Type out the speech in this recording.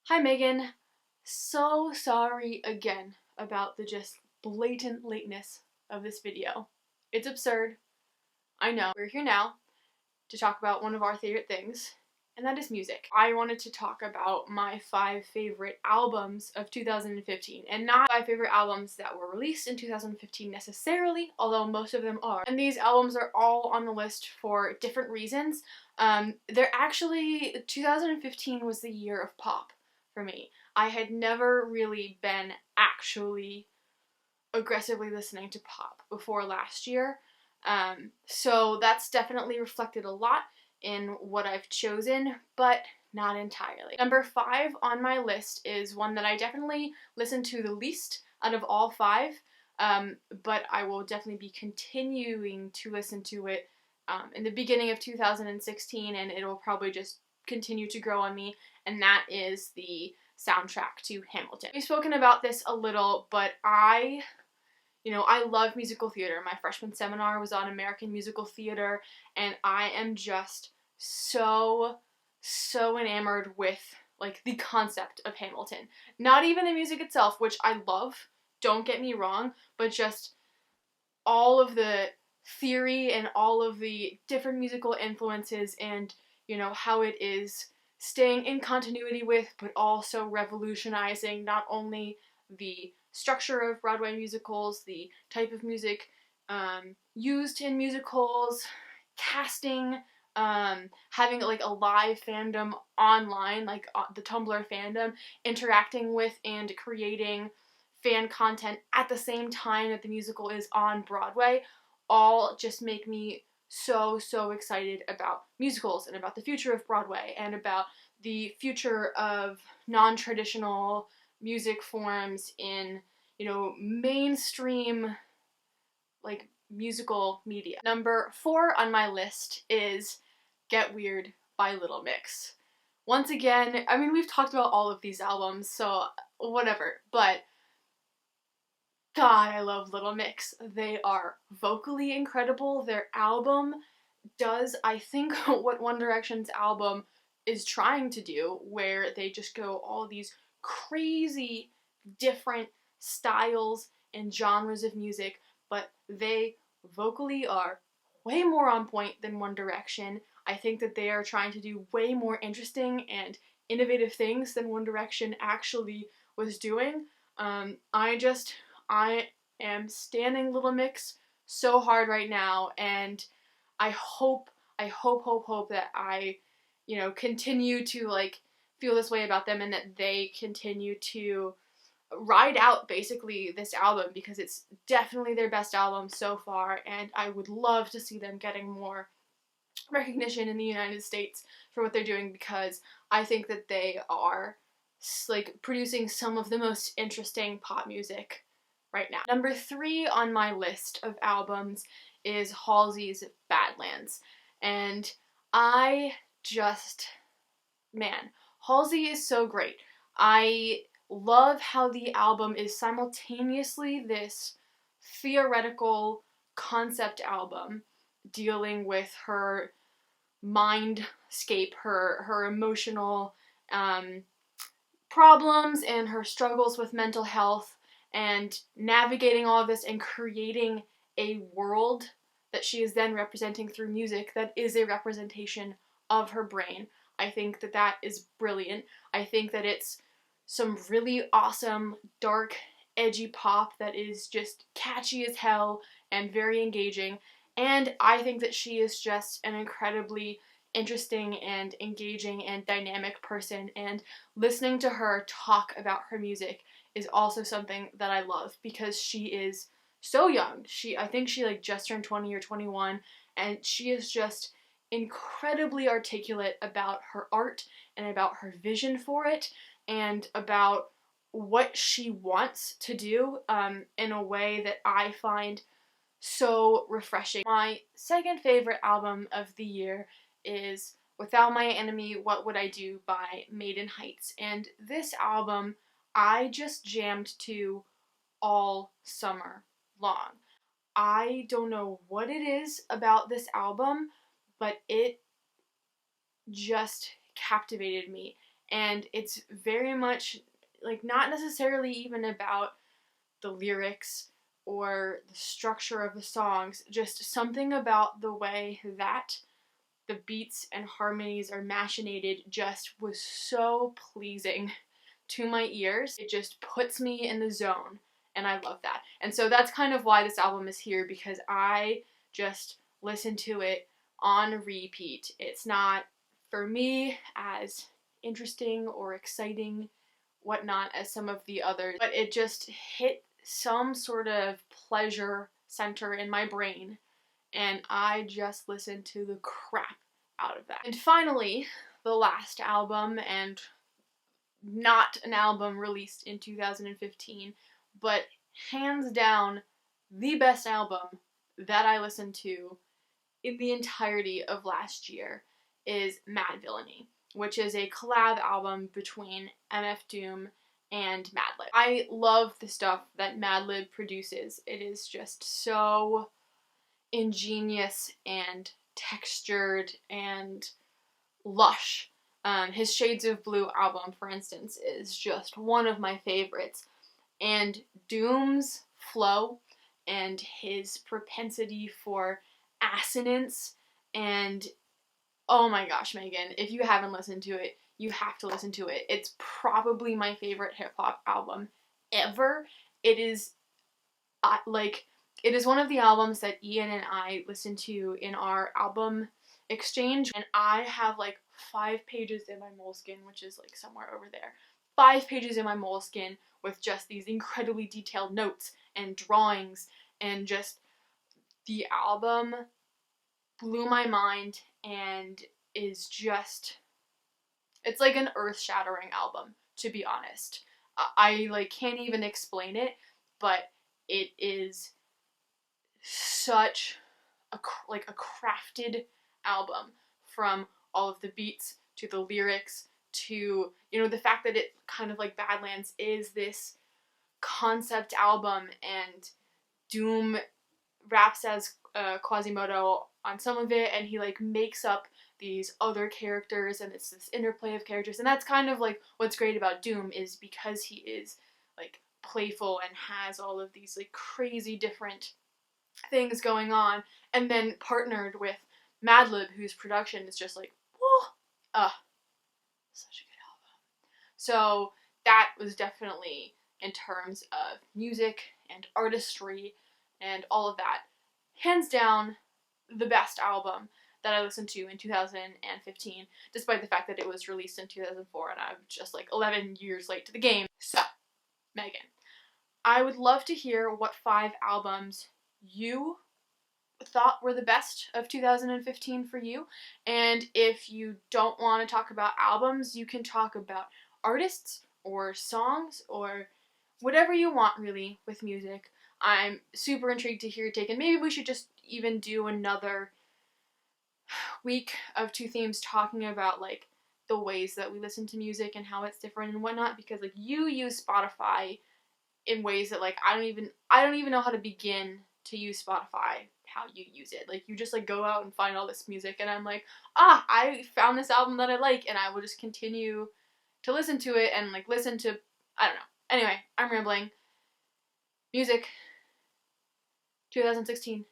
Hi Megan, so sorry again about the just blatant lateness of this video. It's absurd, I know. We're here now to talk about one of our favorite things, and that is music. I wanted to talk about my 5 favorite albums of 2015, and not 5 favorite albums that were released in 2015 necessarily, although most of them are. And these albums are all on the list for different reasons. 2015 was the year of pop for me. I had never really been actually aggressively listening to pop before last year. So that's definitely reflected a lot in what I've chosen, but not entirely. Number 5 on my list is one that I definitely listen to the least out of all 5, but I will definitely be continuing to listen to it in the beginning of 2016, and it'll probably just continue to grow on me, and that is the soundtrack to Hamilton. We've spoken about this a little, but I love musical theater. My freshman seminar was on American musical theater, and I am just so enamored with, like, the concept of Hamilton. Not even the music itself, which I love, don't get me wrong, but just all of the theory and all of the different musical influences and, how it is staying in continuity with, but also revolutionizing not only the structure of Broadway musicals, the type of music used in musicals, casting, having like a live fandom online, like the Tumblr fandom, interacting with and creating fan content at the same time that the musical is on Broadway, all just make me so excited about musicals and about the future of Broadway and about the future of non-traditional music forms in, mainstream, like, musical media. Number 4 on my list is Get Weird by Little Mix. Once again, I mean, we've talked about all of these albums, so whatever, but God, I love Little Mix. They are vocally incredible. Their album does, I think, what One Direction's album is trying to do, where they just go all these crazy different styles and genres of music, but they vocally are way more on point than One Direction. I think that they are trying to do way more interesting and innovative things than One Direction actually was doing. I am standing Little Mix so hard right now, and I hope that I, continue to, like, feel this way about them, and that they continue to ride out basically this album, because it's definitely their best album so far, and I would love to see them getting more recognition in the United States for what they're doing, because I think that they are, like, producing some of the most interesting pop music right now. Number 3 on my list of albums is Halsey's Badlands, and Halsey is so great. I love how the album is simultaneously this theoretical concept album dealing with her mindscape, her emotional problems and her struggles with mental health, and navigating all of this and creating a world that she is then representing through music that is a representation of her brain. I think that that is brilliant. I think that it's some really awesome, dark, edgy pop that is just catchy as hell and very engaging. And I think that she is just an incredibly interesting and engaging and dynamic person, and listening to her talk about her music is also something that I love, because she is so young. I think she like just turned 20 or 21, and she is just incredibly articulate about her art and about her vision for it and about what she wants to do in a way that I find so refreshing. My second favorite album of the year is Without My Enemy, What Would I Do by Maiden Heights, and this album I just jammed to all summer long. I don't know what it is about this album, but it just captivated me, and it's very much like not necessarily even about the lyrics or the structure of the songs, just something about the way that the beats and harmonies are machinated just was so pleasing to my ears. It just puts me in the zone, and I love that. And so that's kind of why this album is here, because I just listen to it on repeat. It's not, for me, as interesting or exciting, whatnot, as some of the others, but it just hit some sort of pleasure center in my brain, and I just listened to the crap out of that. And finally, the last album, and not an album released in 2015, but hands down the best album that I listened to in the entirety of last year, is Mad Villainy, which is a collab album between MF Doom and Madlib. I love the stuff that Madlib produces. It is just so ingenious and textured and lush. His Shades of Blue album, for instance, is just one of my favorites. And Doom's flow and his propensity for assonance, and oh my gosh, Megan, if you haven't listened to it, you have to listen to it. It's probably my favorite hip-hop album ever. It is, it is one of the albums that Ian and I listened to in our album exchange, and I have like 5 pages in my Moleskine, which is like somewhere over there. 5 pages in my Moleskine with just these incredibly detailed notes and drawings, and just the album blew my mind and is just, it's like an earth-shattering album, to be honest. I like can't even explain it, but it is such a crafted album, from all of the beats to the lyrics to, you know, the fact that it kind of like Badlands is this concept album, and Doom raps as Quasimodo on some of it, and he like makes up these other characters, and it's this interplay of characters, and that's kind of like what's great about Doom, is because he is like playful and has all of these like crazy different things going on, and then partnered with Madlib, whose production is just like, whoa, such a good album. So that was definitely, in terms of music and artistry and all of that, hands down the best album that I listened to in 2015, despite the fact that it was released in 2004 and I'm just like 11 years late to the game. So, Megan, I would love to hear what 5 albums you thought were the best of 2015 for you, and if you don't want to talk about albums, you can talk about artists or songs or whatever you want, really, with music. I'm super intrigued to hear your take, and maybe we should just even do another week of 2 themes talking about like the ways that we listen to music and how it's different and whatnot, because like you use Spotify in ways that like I don't even know how to begin to use Spotify how you use it. Like you just like go out and find all this music, and I'm like, I found this album that I like, and I will just continue to listen to it and like listen to, I don't know. Anyway, I'm rambling. Music 2016.